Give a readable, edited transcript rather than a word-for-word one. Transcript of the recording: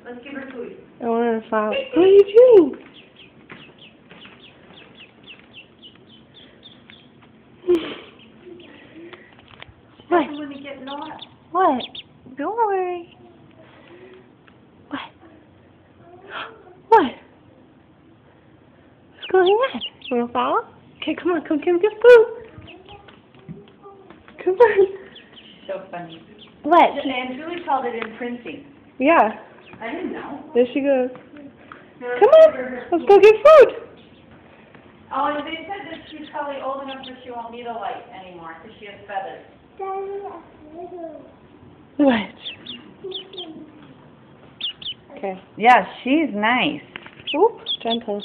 Let's give her food. I want to follow. What are you doing? What? I'm going to get lost. What? Don't worry. What? What? What's going on? You want to follow? Okay, come on. Come get food. Come on. So funny. What? And Julie called it imprinting. Yeah. I didn't know. There she goes. Come on. Let's go get food. Oh, and they said that she's probably old enough that she won't need a light anymore because she has feathers. What? Okay. Yeah, she's nice. Oop, gentle.